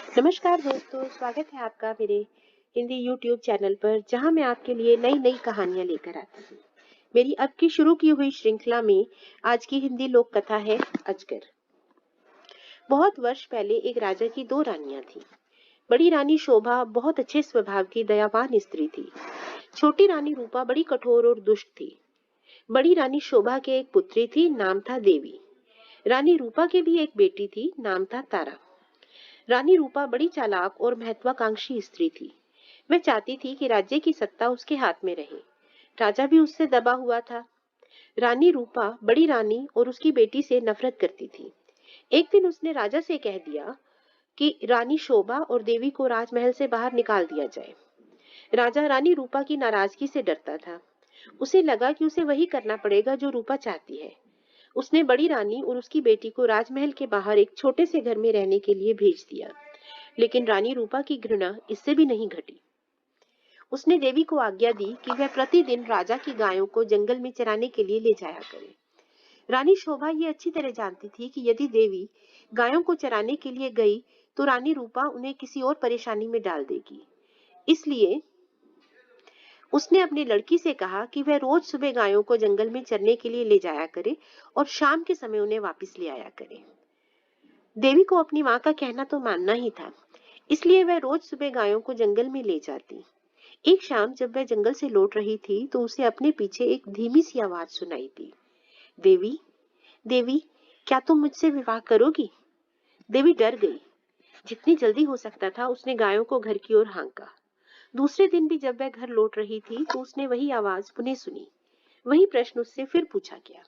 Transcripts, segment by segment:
नमस्कार दोस्तों, स्वागत है आपका मेरे हिंदी यूट्यूब चैनल पर, जहां मैं आपके लिए नई नई कहानियां लेकर आती हूँ। मेरी अब की शुरू की हुई श्रृंखला में आज की हिंदी लोक कथा है अजगर। बहुत वर्ष पहले एक राजा की दो रानियां थीं। बड़ी रानी शोभा बहुत अच्छे स्वभाव की दयावान स्त्री थी। छोटी रानी रूपा बड़ी कठोर और दुष्ट थी। बड़ी रानी शोभा के एक पुत्री थी, नाम था देवी। रानी रूपा के भी एक बेटी थी, नाम था तारा। रानी रूपा बड़ी चालाक और महत्वाकांक्षी स्त्री थी। वह चाहती थी कि राज्य की सत्ता उसके हाथ में रहे। राजा भी उससे दबा हुआ था। रानी रूपा बड़ी रानी और उसकी बेटी से नफरत करती थी। एक दिन उसने राजा से कह दिया कि रानी शोभा और देवी को राजमहल से बाहर निकाल दिया जाए। राजा रानी रूपा की नाराजगी से डरता था। उसे लगा कि उसे वही करना पड़ेगा जो रूपा चाहती है। उसने बड़ी रानी और उसकी बेटी को राजमहल के बाहर एक छोटे से घर में रहने के लिए भेज दिया। लेकिन रानी रूपा की घृणा इससे भी नहीं घटी। उसने देवी को आज्ञा दी कि वह प्रतिदिन राजा की गायों को जंगल में चराने के लिए ले जाया करे। रानी शोभा ये अच्छी तरह जानती थी कि यदि देवी गायों को चराने के लिए गई तो रानी रूपा उन्हें किसी और परेशानी में डाल देगी। इसलिए उसने अपनी लड़की से कहा कि वह रोज सुबह गायों को जंगल में चरने के लिए ले जाया करे और शाम के समय उन्हें वापस ले आया करे। देवी को अपनी माँ का कहना तो मानना ही था, इसलिए वह रोज सुबह गायों को जंगल में ले जाती। एक शाम जब वह जंगल से लौट रही थी तो उसे अपने पीछे एक धीमी सी आवाज सुनाई दी। देवी, देवी, क्या तुम मुझसे विवाह करोगी? देवी डर गई। जितनी जल्दी हो सकता था उसने गायों को घर की ओर हाँका। दूसरे दिन भी जब वह घर लौट रही थी तो उसने वही आवाज पुनः सुनी। वही प्रश्न उससे फिर पूछा गया।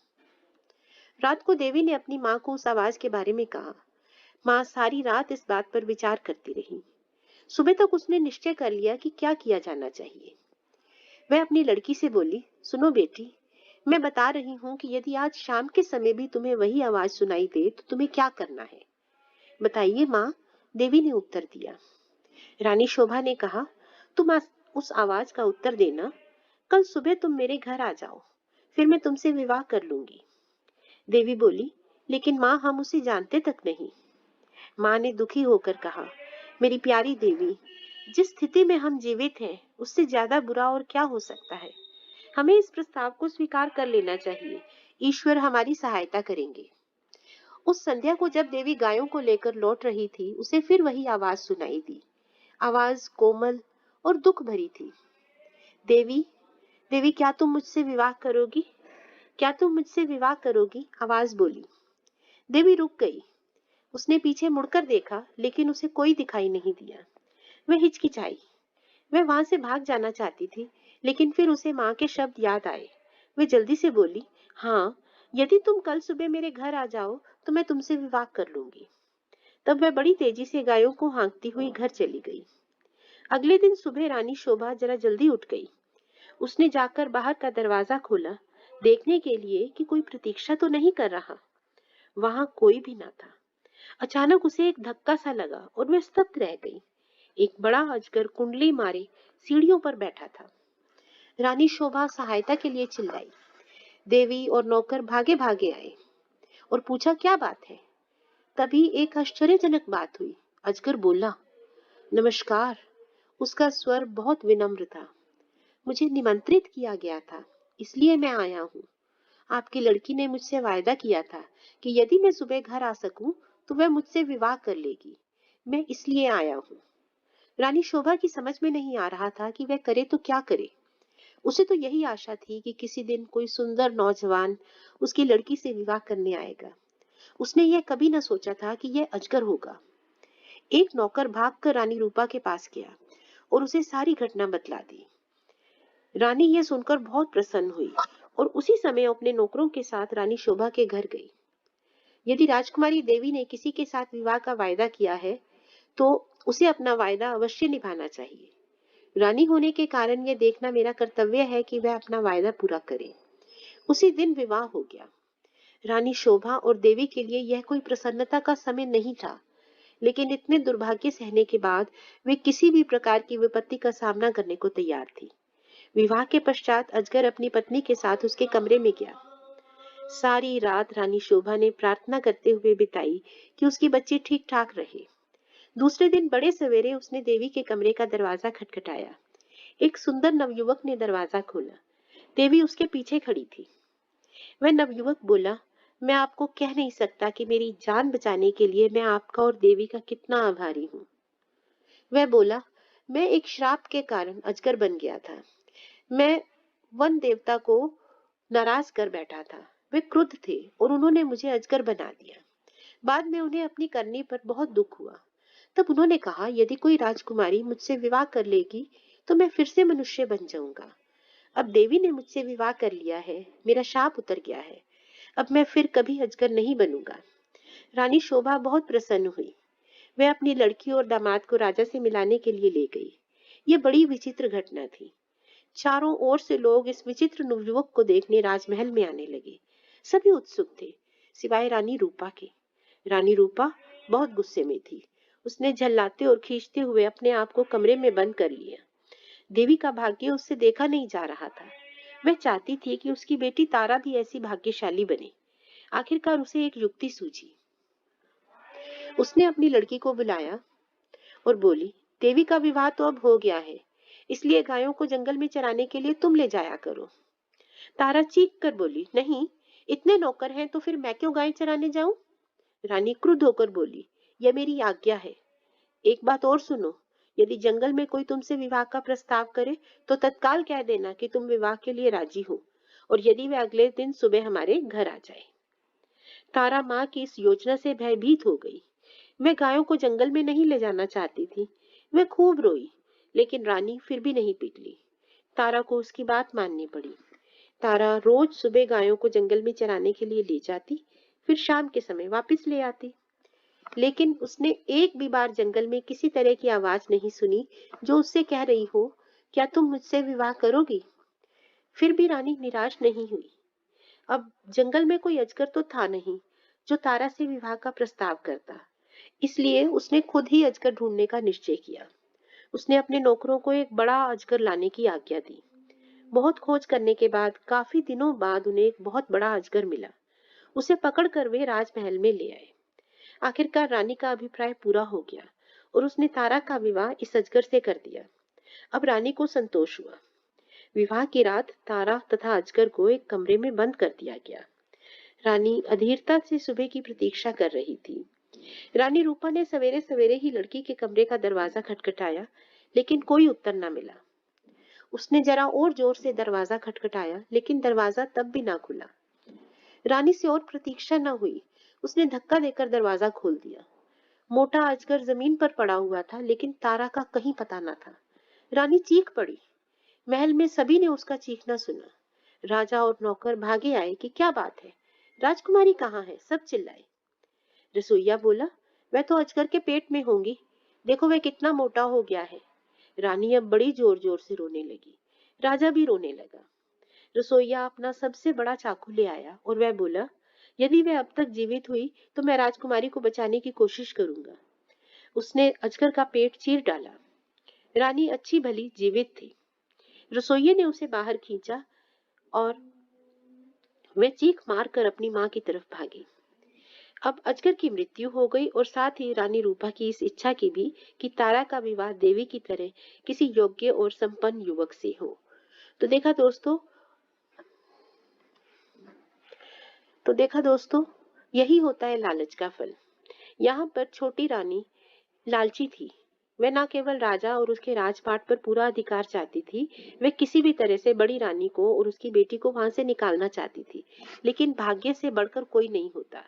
रात को देवी ने अपनी माँ को उस आवाज के बारे में कहा। माँ सारी रात इस बात पर विचार करती रही। सुबह तक उसने निश्चय कर लिया कि क्या किया जाना चाहिए। वह अपनी लड़की से बोली, सुनो बेटी, मैं बता रही हूँ कि यदि आज शाम के समय भी तुम्हें वही आवाज सुनाई दे तो तुम्हें क्या करना है? बताइए माँ, देवी ने उत्तर दिया। रानी शोभा ने कहा, तुम आज उस आवाज का उत्तर देना। कल सुबह तुम मेरे घर आ जाओ, फिर मैं तुमसे विवाह कर लूंगी। देवी बोली, लेकिन माँ हम उसे जानते तक नहीं। माँ ने दुखी होकर कहा, मेरी प्यारी देवी, जिस स्थिति में हम जीवित हैं उससे ज्यादा बुरा और क्या हो सकता है। हमें इस प्रस्ताव को स्वीकार कर लेना चाहिए। ईश्वर हमारी सहायता करेंगे। उस संध्या को जब देवी गायों को लेकर लौट रही थी उसे फिर वही आवाज सुनाई दी। आवाज कोमल और दुख भरी थी। देवी, देवी, क्या तुम मुझसे विवाह करोगी? क्या तुम मुझसे विवाह करोगी? आवाज बोली। देवी रुक गई। उसने पीछे मुड़कर देखा लेकिन उसे कोई दिखाई नहीं दिया। वह हिचकिचाई। वह वहां से भाग जाना चाहती थी, लेकिन फिर उसे माँ के शब्द याद आए। वह जल्दी से बोली, हाँ, यदि तुम कल सुबह मेरे घर आ जाओ तो मैं तुमसे विवाह कर लूंगी। तब वह बड़ी तेजी से गायों को हाँकती हुई घर चली गई। अगले दिन सुबह रानी शोभा जरा जल्दी उठ गई। उसने जाकर बाहर का दरवाजा खोला, देखने के लिए कि कोई प्रतीक्षा तो नहीं कर रहा। वहां कोई भी ना था। अचानक उसे एक धक्का सा लगा और वह स्तब्ध रह गई। एक बड़ा अजगर कुंडली मारे सीढ़ियों पर बैठा था। रानी शोभा सहायता के लिए चिल्लाई। देवी और नौकर भागे भागे आए और पूछा, क्या बात है? तभी एक आश्चर्यजनक बात हुई। अजगर बोला, नमस्कार। उसका स्वर बहुत विनम्र था। मुझे निमंत्रित किया गया था, इसलिए मैं आया हूँ। आपकी लड़की ने मुझसे वायदा किया था कि यदि मैं सुबह घर आ सकूं तो वह मुझसे विवाह कर लेगी। मैं इसलिए आया हूँ। रानी शोभा की समझ में नहीं आ रहा था कि वह करे तो क्या करे। उसे तो यही आशा थी कि किसी दिन कोई सुंदर नौजवान उसकी लड़की से विवाह करने आएगा। उसने यह कभी न सोचा था कि यह अजगर होगा। एक नौकर भागकर रानी रूपा के पास गया और उसे सारी घटना बतला दी। रानी यह सुनकर बहुत प्रसन्न हुई और उसी समय अपने नौकरों के साथ रानी शोभा के घर गई। यदि राजकुमारी देवी ने किसी के साथ विवाह का वायदा किया है तो उसे अपना वायदा अवश्य निभाना चाहिए। रानी होने के कारण यह देखना मेरा कर्तव्य है कि वह अपना वायदा पूरा करे। उसी दिन विवाह हो गया। रानी शोभा और देवी के लिए यह कोई प्रसन्नता का समय नहीं था, लेकिन इतने दुर्भाग्य सहने के बाद वे किसी भी प्रकार की विपत्ति का सामना करने को तैयार थी। विवाह के पश्चात अजगर अपनी पत्नी के साथ उसके कमरे में गया। सारी रात रानी शोभा ने प्रार्थना करते हुए बिताई कि उसकी बच्ची ठीक ठाक रहे। दूसरे दिन बड़े सवेरे उसने देवी के कमरे का दरवाजा खटखटाया। एक सुंदर नवयुवक ने दरवाजा खोला। देवी उसके पीछे खड़ी थी। वह नवयुवक बोला, मैं आपको कह नहीं सकता कि मेरी जान बचाने के लिए मैं आपका और देवी का कितना आभारी हूँ। वह बोला, मैं एक श्राप के कारण अजगर बन गया था। मैं वन देवता को नाराज कर बैठा था। वे क्रुद्ध थे और उन्होंने मुझे अजगर बना दिया। बाद में उन्हें अपनी करनी पर बहुत दुख हुआ। तब उन्होंने कहा, यदि कोई राजकुमारी मुझसे विवाह कर लेगी तो मैं फिर से मनुष्य बन जाऊंगा। अब देवी ने मुझसे विवाह कर लिया है, मेरा शाप उतर गया है। अब मैं फिर कभी अजगर नहीं बनूंगा। रानी शोभा बहुत प्रसन्न हुई। वह अपनी लड़की और दामाद को राजा से मिलाने के लिए ले गई। यह बड़ी विचित्र घटना थी। चारों ओर से लोग इस विचित्र नवयुवक को देखने राजमहल में आने लगे। सभी उत्सुक थे, सिवाय रानी रूपा के। रानी रूपा बहुत गुस्से में थी। उसने झल्लाते और खींचते हुए अपने आप को कमरे में बंद कर लिया। देवी का भाग्य उससे देखा नहीं जा रहा था। वह चाहती थी कि उसकी बेटी तारा भी ऐसी भाग्यशाली बने। आखिरकार उसे एक युक्ति सूझी। उसने अपनी लड़की को बुलाया और बोली, देवी का विवाह तो अब हो गया है, इसलिए गायों को जंगल में चराने के लिए तुम ले जाया करो। तारा चीख कर बोली, नहीं, इतने नौकर हैं तो फिर मैं क्यों गाय चराने जाऊं? रानी क्रुद्ध होकर बोली, यह मेरी आज्ञा है। एक बात और सुनो, यदि जंगल में कोई तुमसे विवाह का प्रस्ताव करे तो तत्काल कह देना कि तुम विवाह के लिए राजी हो, और यदि वह अगले दिन सुबह हमारे घर आ जाए। तारा माँ की इस योजना से भयभीत हो गई। मैं गायों को जंगल में नहीं ले जाना चाहती थी। वह खूब रोई, लेकिन रानी फिर भी नहीं पिघली। तारा को उसकी बात माननी पड़ी। तारा रोज सुबह गायों को जंगल में चराने के लिए ले जाती, फिर शाम के समय वापस ले आती। लेकिन उसने एक भी बार जंगल में किसी तरह की आवाज नहीं सुनी जो उससे कह रही हो, क्या तुम मुझसे विवाह करोगी? फिर भी रानी निराश नहीं हुई। अब जंगल में कोई अजगर तो था नहीं जो तारा से विवाह का प्रस्ताव करता। इसलिए उसने खुद ही अजगर ढूंढने का निश्चय किया। उसने अपने नौकरों को एक बड़ा अजगर लाने की आज्ञा दी। बहुत खोज करने के बाद काफी दिनों बाद उन्हें एक बहुत बड़ा अजगर मिला। उसे पकड़कर वे राजमहल में ले आए। आखिरकार रानी का अभिप्राय पूरा हो गया और उसने तारा का विवाह इस अजगर से कर दिया। अब रानी को संतोष हुआ। विवाह की रात तारा तथा अजगर को एक कमरे में बंद कर दिया गया। रानी अधीरता से सुबह की प्रतीक्षा कर रही थी। रानी रूपा ने सवेरे सवेरे ही लड़की के कमरे का दरवाजा खटखटाया, लेकिन कोई उत्तर न मिला। उसने जरा और जोर से दरवाजा खटखटाया, लेकिन दरवाजा तब भी ना खुला। रानी से और प्रतीक्षा न हुई। उसने धक्का देकर दरवाजा खोल दिया। मोटा अजगर जमीन पर पड़ा हुआ था, लेकिन तारा का कहीं पता न था। रानी चीख पड़ी। महल में सभी ने उसका चीखना सुना। राजा और नौकर भागे आए कि क्या बात है, राजकुमारी कहाँ है? सब चिल्लाए। रसोइया बोला, वह तो अजगर के पेट में होंगी, देखो वह कितना मोटा हो गया है। रानी अब बड़ी जोर जोर से रोने लगी। राजा भी रोने लगा। रसोइया अपना सबसे बड़ा चाकू ले आया और वह बोला, यदि वह अब तक जीवित हुई तो मैं राजकुमारी को बचाने की कोशिश करूंगा। उसने अजगर का पेट चीर डाला। रानी अच्छी भली जीवित थी। रसोइये ने उसे बाहर खींचा और वह चीख मारकर अपनी माँ की तरफ भागी। अब अजगर की मृत्यु हो गई और साथ ही रानी रूपा की इस इच्छा की भी कि तारा का विवाह देवी की तरह किसी योग्य और संपन्न युवक से हो। तो देखा दोस्तों, यही होता है लालच का फल। यहाँ पर छोटी रानी लालची थी। वह न केवल राजा और उसके राजपाट पर पूरा अधिकार चाहती थी, वह किसी भी तरह से बड़ी रानी को और उसकी बेटी को वहां से निकालना चाहती थी। लेकिन भाग्य से बढ़कर कोई नहीं होता।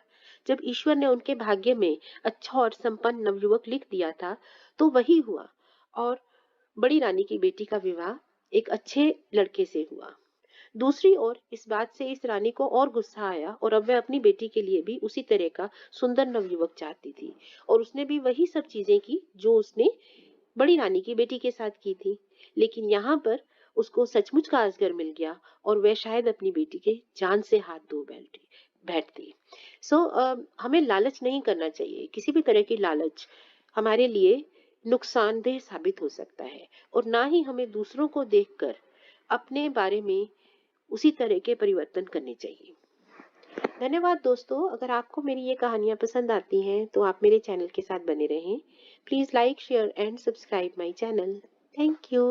जब ईश्वर ने उनके भाग्य में अच्छा और संपन्न नवयुवक लिख दिया था, तो वही हुआ और बड़ी रानी की बेटी का विवाह एक अच्छे लड़के से हुआ। दूसरी ओर इस बात से इस रानी को और गुस्सा आया और अब वह अपनी बेटी के लिए भी उसी तरह का सुंदर नवयुवक चाहती थी, और उसने भी वही सब चीजें की जो उसने बड़ी रानी की बेटी के साथ की थी। लेकिन यहाँ पर उसको सचमुच का अजगर मिल गया और वह शायद अपनी बेटी के जान से हाथ धो बैठती। हमें लालच नहीं करना चाहिए। किसी भी तरह की लालच हमारे लिए नुकसानदेह साबित हो सकता है, और ना ही हमें दूसरों को देखकर अपने बारे में उसी तरह के परिवर्तन करने चाहिए। धन्यवाद दोस्तों। अगर आपको मेरी ये कहानियाँ पसंद आती हैं तो आप मेरे चैनल के साथ बने रहें। Please like, share and subscribe my channel. Thank you.